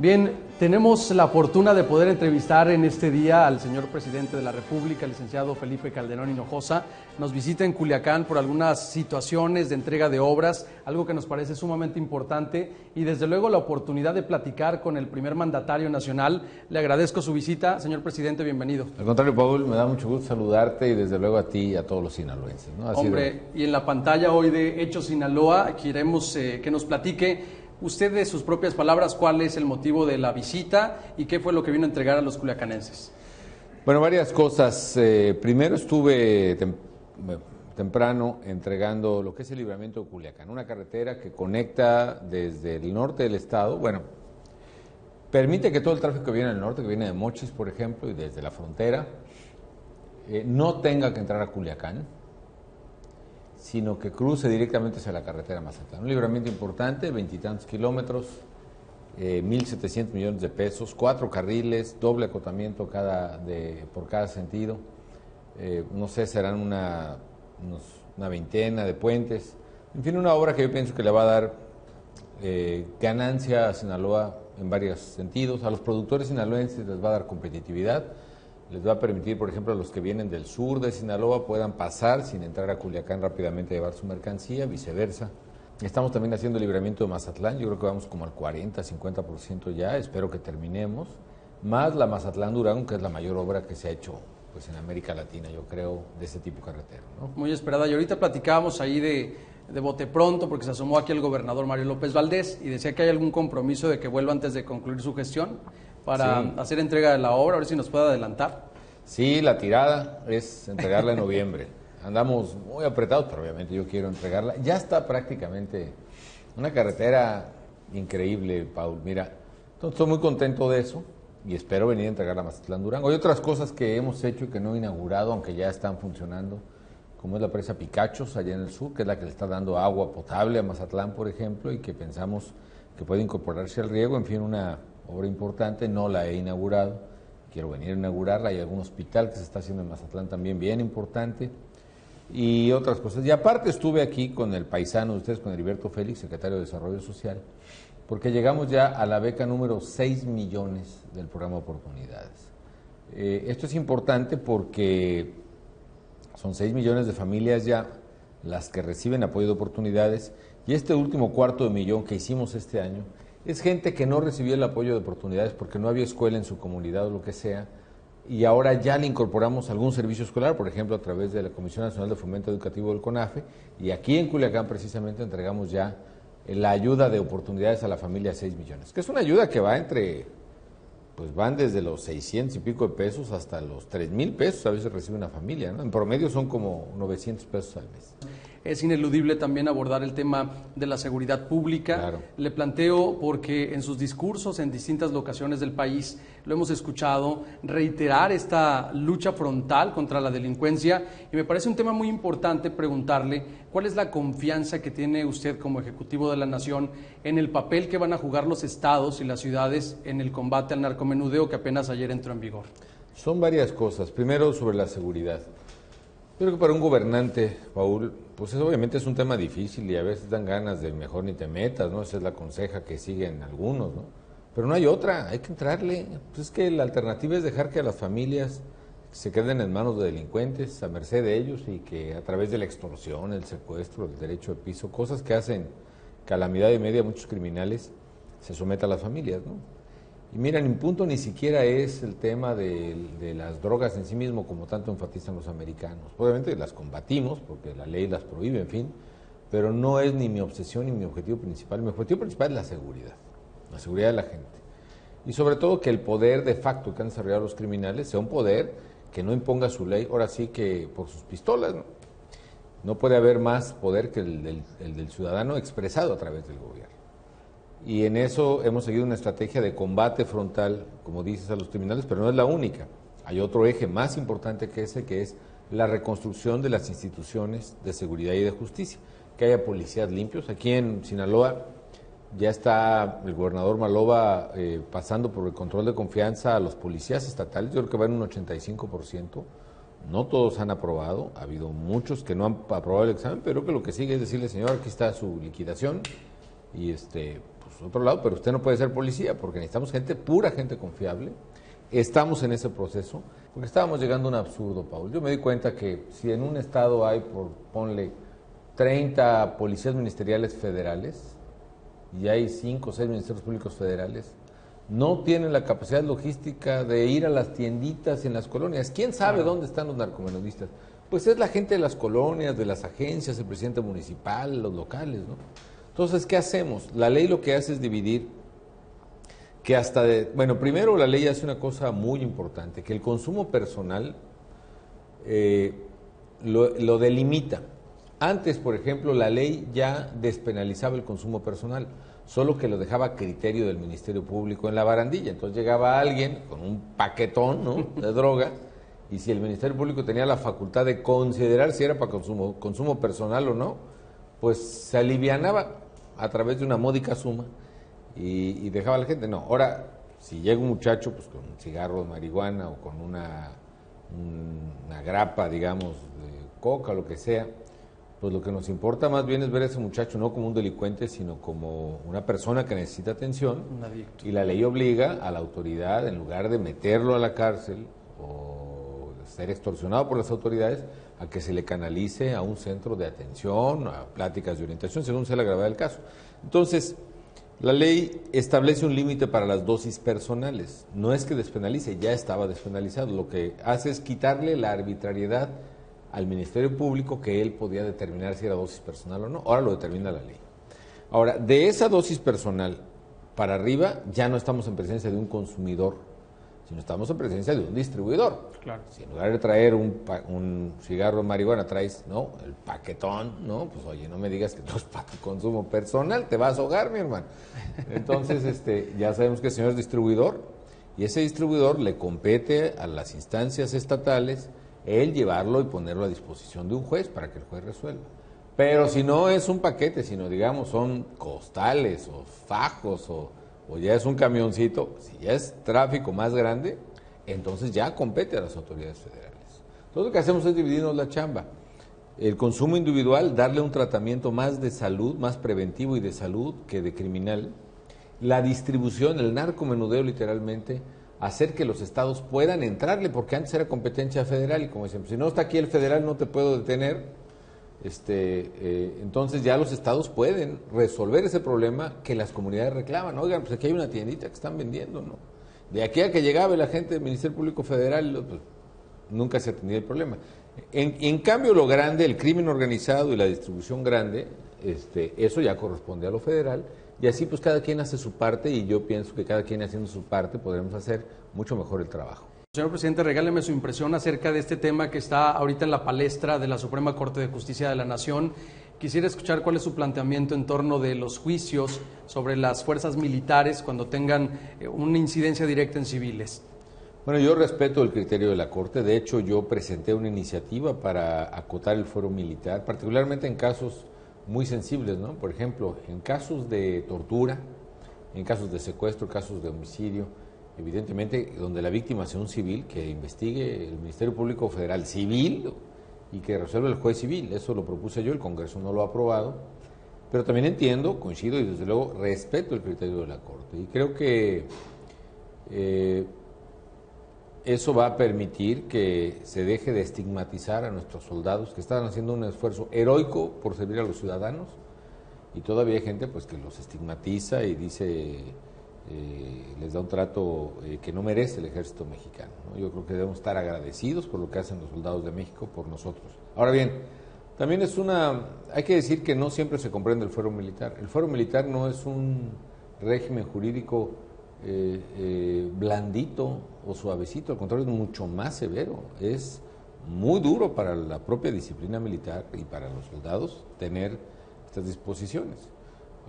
Bien, tenemos la fortuna de poder entrevistar en este día al señor presidente de la República, el licenciado Felipe Calderón Hinojosa. Nos visita en Culiacán por algunas situaciones de entrega de obras, algo que nos parece sumamente importante, y desde luego la oportunidad de platicar con el primer mandatario nacional. Le agradezco su visita, señor presidente, bienvenido. Al contrario, Paul, me da mucho gusto saludarte y desde luego a ti y a todos los sinaloenses, ¿no? Hombre, y en la pantalla hoy de Hechos Sinaloa queremos que nos platique usted, de sus propias palabras, cuál es el motivo de la visita y qué fue lo que vino a entregar a los culiacanenses. Bueno, varias cosas. Primero estuve temprano entregando lo que es el libramiento de Culiacán, una carretera que conecta desde el norte del estado, bueno, permite que todo el tráfico que viene del norte, que viene de Mochis, por ejemplo, y desde la frontera, no tenga que entrar a Culiacán, sino que cruce directamente hacia la carretera Mazatlán. Un libramiento importante, 20 y tantos kilómetros, 1.700 millones de pesos, 4 carriles, doble acotamiento por cada sentido. No sé, serán una veintena de puentes. En fin, una obra que yo pienso que le va a dar ganancia a Sinaloa en varios sentidos. A los productores sinaloenses les va a dar competitividad. Les va a permitir, por ejemplo, a los que vienen del sur de Sinaloa puedan pasar sin entrar a Culiacán rápidamente a llevar su mercancía, viceversa. Estamos también haciendo el libramiento de Mazatlán, yo creo que vamos como al 40-50% ya, espero que terminemos, más la Mazatlán-Durango, que es la mayor obra que se ha hecho pues, en América Latina, yo creo, de este tipo carretero, ¿no? Muy esperada, y ahorita platicábamos ahí de bote pronto, porque se asomó aquí el gobernador Mario López Valdés y decía que hay algún compromiso de que vuelva antes de concluir su gestión para hacer entrega de la obra, a ver si nos puede adelantar. Sí, la tirada es entregarla en noviembre. Andamos muy apretados, pero obviamente yo quiero entregarla. Ya está prácticamente una carretera increíble, Paul. Mira, entonces estoy muy contento de eso y espero venir a entregar a Mazatlán Durango. Hay otras cosas que hemos hecho y que no he inaugurado, aunque ya están funcionando, como es la presa Picachos, allá en el sur, que es la que le está dando agua potable a Mazatlán, por ejemplo, y que pensamos que puede incorporarse al riego. En fin, una obra importante, no la he inaugurado, quiero venir a inaugurarla. Hay algún hospital que se está haciendo en Mazatlán también bien importante y otras cosas. Y aparte estuve aquí con el paisano de ustedes, con Heriberto Félix, secretario de Desarrollo Social, porque llegamos ya a la beca número 6 millones del programa Oportunidades. Esto es importante porque son 6 millones de familias ya las que reciben apoyo de oportunidades, y este último $250,000 que hicimos este año es gente que no recibía el apoyo de oportunidades porque no había escuela en su comunidad o lo que sea, y ahora ya le incorporamos algún servicio escolar, por ejemplo, a través de la Comisión Nacional de Fomento Educativo del CONAFE, y aquí en Culiacán precisamente entregamos ya la ayuda de oportunidades a la familia 6 millones, que es una ayuda que va pues van desde los 600 y pico de pesos hasta los 3,000 pesos, a veces recibe una familia, ¿no? En promedio son como 900 pesos al mes. Es ineludible también abordar el tema de la seguridad pública. Claro. Le planteo porque en sus discursos en distintas locaciones del país lo hemos escuchado reiterar esta lucha frontal contra la delincuencia, y me parece un tema muy importante preguntarle cuál es la confianza que tiene usted como Ejecutivo de la Nación en el papel que van a jugar los estados y las ciudades en el combate al narcomenudeo que apenas ayer entró en vigor. Son varias cosas. Primero, sobre la seguridad. Yo creo que para un gobernante, Paul, pues eso obviamente es un tema difícil y a veces dan ganas de mejor ni te metas, ¿no? Esa es la conseja que siguen algunos, ¿no? Pero no hay otra, hay que entrarle. Pues es que la alternativa es dejar que a las familias se queden en manos de delincuentes, a merced de ellos, y que a través de la extorsión, el secuestro, el derecho de piso, cosas que hacen calamidad y media a muchos criminales, se someta a las familias, ¿no? Y mira, mi punto ni siquiera es el tema de las drogas en sí mismo, como tanto enfatizan los americanos. Obviamente las combatimos, porque la ley las prohíbe, en fin, pero no es ni mi obsesión ni mi objetivo principal. Mi objetivo principal es la seguridad de la gente. Y sobre todo que el poder de facto que han desarrollado los criminales sea un poder que no imponga su ley, ahora sí que por sus pistolas, ¿no? No puede haber más poder que el del ciudadano expresado a través del gobierno. Y en eso hemos seguido una estrategia de combate frontal, como dices, a los criminales, pero no es la única. Hay otro eje más importante que ese, que es la reconstrucción de las instituciones de seguridad y de justicia, que haya policías limpios. Aquí en Sinaloa ya está el gobernador Maloba pasando por el control de confianza a los policías estatales. Yo creo que va en un 85%. No todos han aprobado, ha habido muchos que no han aprobado el examen, pero que lo que sigue es decirle, señor, aquí está su liquidación y pues otro lado, pero usted no puede ser policía porque necesitamos gente, pura gente confiable. Estamos en ese proceso, porque estábamos llegando a un absurdo, Paul. Yo me di cuenta que si en un estado hay, ponle, 30 policías ministeriales federales, y hay 5 o 6 ministerios públicos federales, no tienen la capacidad logística de ir a las tienditas en las colonias. ¿Quién sabe dónde están los narcomenudistas? Pues es la gente de las colonias, de las agencias, el presidente municipal, los locales, ¿no? Entonces, ¿qué hacemos? La ley lo que hace es dividir, que bueno, primero la ley hace una cosa muy importante, que el consumo personal lo delimita. Antes, por ejemplo, la ley ya despenalizaba el consumo personal, solo que lo dejaba a criterio del Ministerio Público en la barandilla. Entonces llegaba alguien con un paquetón, ¿no?, de droga, y si el Ministerio Público tenía la facultad de considerar si era para consumo personal o no, pues se alivianaba a través de una módica suma y dejaba a la gente. No, ahora, si llega un muchacho pues con un cigarro de marihuana o con una grapa, digamos, de coca o lo que sea, pues lo que nos importa más bien es ver a ese muchacho no como un delincuente, sino como una persona que necesita atención. Un adicto. Y la ley obliga a la autoridad, en lugar de meterlo a la cárcel o ser extorsionado por las autoridades, a que se le canalice a un centro de atención, a pláticas de orientación, según sea la gravedad del caso. Entonces, la ley establece un límite para las dosis personales. No es que despenalice, ya estaba despenalizado. Lo que hace es quitarle la arbitrariedad al Ministerio Público, que él podía determinar si era dosis personal o no. Ahora lo determina la ley. Ahora, de esa dosis personal para arriba, ya no estamos en presencia de un consumidor, sino estamos en presencia de un distribuidor. Claro. Si en lugar de traer un cigarro de marihuana traes, ¿no?, el paquetón, ¿no?, pues oye, no me digas que no es para tu consumo personal, te vas a ahogar, mi hermano. Entonces, ya sabemos que el señor es distribuidor, y ese distribuidor le compete a las instancias estatales el llevarlo y ponerlo a disposición de un juez para que el juez resuelva. Pero si no es un paquete, sino digamos son costales o fajos o ya es un camioncito, si ya es tráfico más grande, entonces ya compete a las autoridades federales. Entonces lo que hacemos es dividirnos la chamba. El consumo individual, darle un tratamiento más de salud, más preventivo y de salud que de criminal. La distribución, el narcomenudeo literalmente, hacer que los estados puedan entrarle, porque antes era competencia federal y como decían, si no está aquí el federal no te puedo detener. Entonces ya los estados pueden resolver ese problema que las comunidades reclaman. Oigan, pues aquí hay una tiendita que están vendiendo, ¿no? De aquí a que llegaba la gente del Ministerio Público Federal, pues, nunca se atendía el problema. En cambio, lo grande, el crimen organizado y la distribución grande, eso ya corresponde a lo federal, y así pues cada quien hace su parte, y yo pienso que cada quien haciendo su parte podremos hacer mucho mejor el trabajo. Señor presidente, regáleme su impresión acerca de este tema que está ahorita en la palestra de la Suprema Corte de Justicia de la Nación. Quisiera escuchar cuál es su planteamiento en torno de los juicios sobre las fuerzas militares cuando tengan una incidencia directa en civiles. Bueno, yo respeto el criterio de la Corte. De hecho, yo presenté una iniciativa para acotar el fuero militar, particularmente en casos muy sensibles, ¿no? Por ejemplo, en casos de tortura, en casos de secuestro, casos de homicidio. Evidentemente, donde la víctima sea un civil, que investigue el Ministerio Público Federal civil y que resuelva el juez civil. Eso lo propuse yo, el Congreso no lo ha aprobado, pero también entiendo, coincido y desde luego respeto el criterio de la Corte. Y creo que eso va a permitir que se deje de estigmatizar a nuestros soldados que están haciendo un esfuerzo heroico por servir a los ciudadanos, y todavía hay gente pues que los estigmatiza y dice... les da un trato que no merece el ejército mexicano, ¿no? Yo creo que debemos estar agradecidos por lo que hacen los soldados de México por nosotros. Ahora bien, también hay que decir que no siempre se comprende el fuero militar. El fuero militar no es un régimen jurídico blandito o suavecito, al contrario, es mucho más severo. Es muy duro para la propia disciplina militar y para los soldados tener estas disposiciones.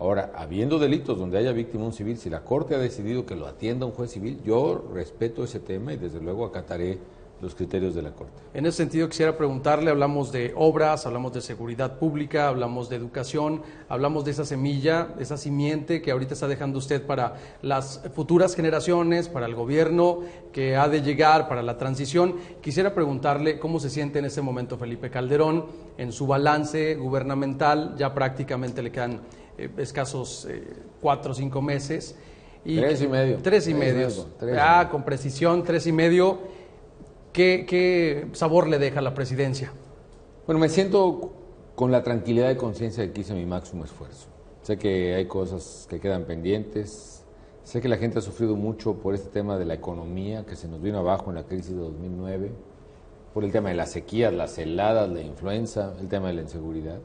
Ahora, habiendo delitos donde haya víctima un civil, si la Corte ha decidido que lo atienda un juez civil, yo respeto ese tema y desde luego acataré los criterios de la Corte. En ese sentido quisiera preguntarle, hablamos de obras, hablamos de seguridad pública, hablamos de educación, hablamos de esa semilla, de esa simiente que ahorita está dejando usted para las futuras generaciones, para el gobierno que ha de llegar, para la transición. Quisiera preguntarle cómo se siente en este momento Felipe Calderón en su balance gubernamental. Ya prácticamente le quedan escasos 4 o 5 meses. Y 3,5. 3,5. Con precisión, 3,5. ¿Qué sabor le deja la presidencia? Bueno, me siento con la tranquilidad de conciencia de que hice mi máximo esfuerzo. Sé que hay cosas que quedan pendientes. Sé que la gente ha sufrido mucho por este tema de la economía, que se nos vino abajo en la crisis de 2009, por el tema de las sequías, las heladas, la influenza, el tema de la inseguridad.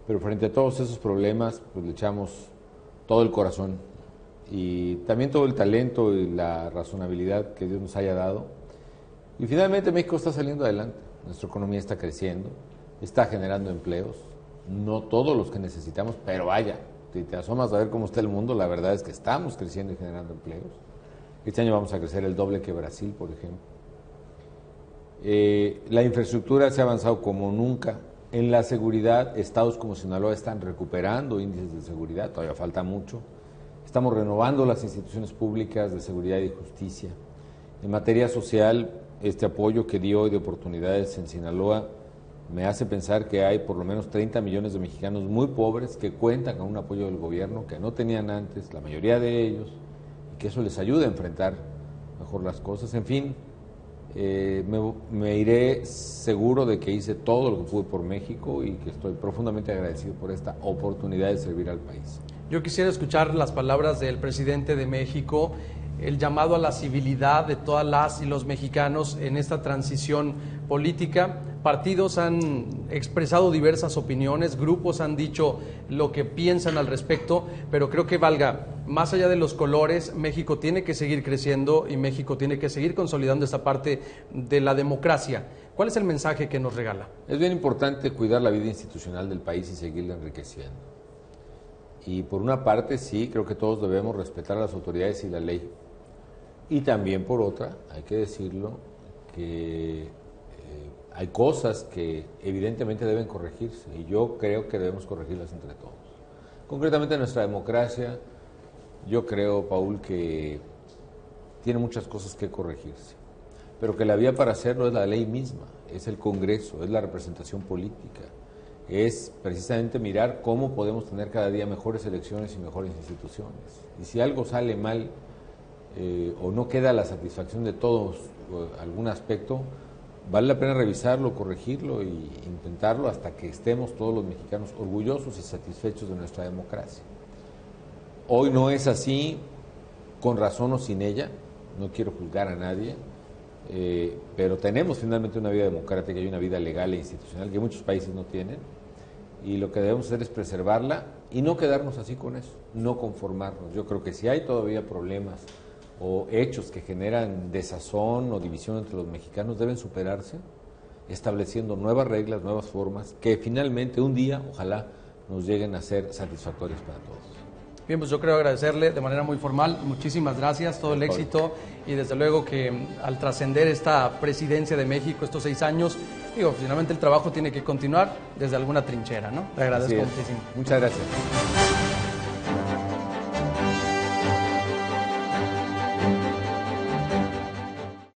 Pero frente a todos esos problemas, pues le echamos todo el corazón y también todo el talento y la razonabilidad que Dios nos haya dado. Y finalmente México está saliendo adelante, nuestra economía está creciendo, está generando empleos, no todos los que necesitamos, pero vaya, si te asomas a ver cómo está el mundo, la verdad es que estamos creciendo y generando empleos. Este año vamos a crecer el doble que Brasil, por ejemplo. La infraestructura se ha avanzado como nunca. En la seguridad, estados como Sinaloa están recuperando índices de seguridad, todavía falta mucho. Estamos renovando las instituciones públicas de seguridad y justicia. En materia social, este apoyo que dio hoy de oportunidades en Sinaloa me hace pensar que hay por lo menos 30 millones de mexicanos muy pobres que cuentan con un apoyo del gobierno que no tenían antes, la mayoría de ellos, y que eso les ayuda a enfrentar mejor las cosas. En fin, me iré seguro de que hice todo lo que pude por México y que estoy profundamente agradecido por esta oportunidad de servir al país. Yo quisiera escuchar las palabras del presidente de México, el llamado a la civilidad de todas las y los mexicanos en esta transición política. Partidos han expresado diversas opiniones, grupos han dicho lo que piensan al respecto, pero creo que valga, más allá de los colores, México tiene que seguir creciendo y México tiene que seguir consolidando esta parte de la democracia. ¿Cuál es el mensaje que nos regala? Es bien importante cuidar la vida institucional del país y seguirla enriqueciendo. Y por una parte, sí, creo que todos debemos respetar a las autoridades y la ley. Y también por otra, hay que decirlo, que hay cosas que evidentemente deben corregirse y yo creo que debemos corregirlas entre todos. Concretamente nuestra democracia, yo creo, Paul, que tiene muchas cosas que corregirse, pero que la vía para hacerlo es la ley misma, es el Congreso, es la representación política, es precisamente mirar cómo podemos tener cada día mejores elecciones y mejores instituciones. Y si algo sale mal, o no queda la satisfacción de todos algún aspecto, vale la pena revisarlo, corregirlo e intentarlo hasta que estemos todos los mexicanos orgullosos y satisfechos de nuestra democracia. Hoy no es así, con razón o sin ella, no quiero juzgar a nadie, pero tenemos finalmente una vida democrática y una vida legal e institucional que muchos países no tienen, y lo que debemos hacer es preservarla y no quedarnos así con eso, no conformarnos. Yo creo que si hay todavía problemas o hechos que generan desazón o división entre los mexicanos, deben superarse, estableciendo nuevas reglas, nuevas formas, que finalmente un día, ojalá, nos lleguen a ser satisfactorias para todos. Bien, pues yo creo agradecerle de manera muy formal, muchísimas gracias, todo el éxito y desde luego que al trascender esta presidencia de México, estos 6 años, digo, finalmente el trabajo tiene que continuar desde alguna trinchera, ¿no? Te agradezco muchísimo. Muchas gracias.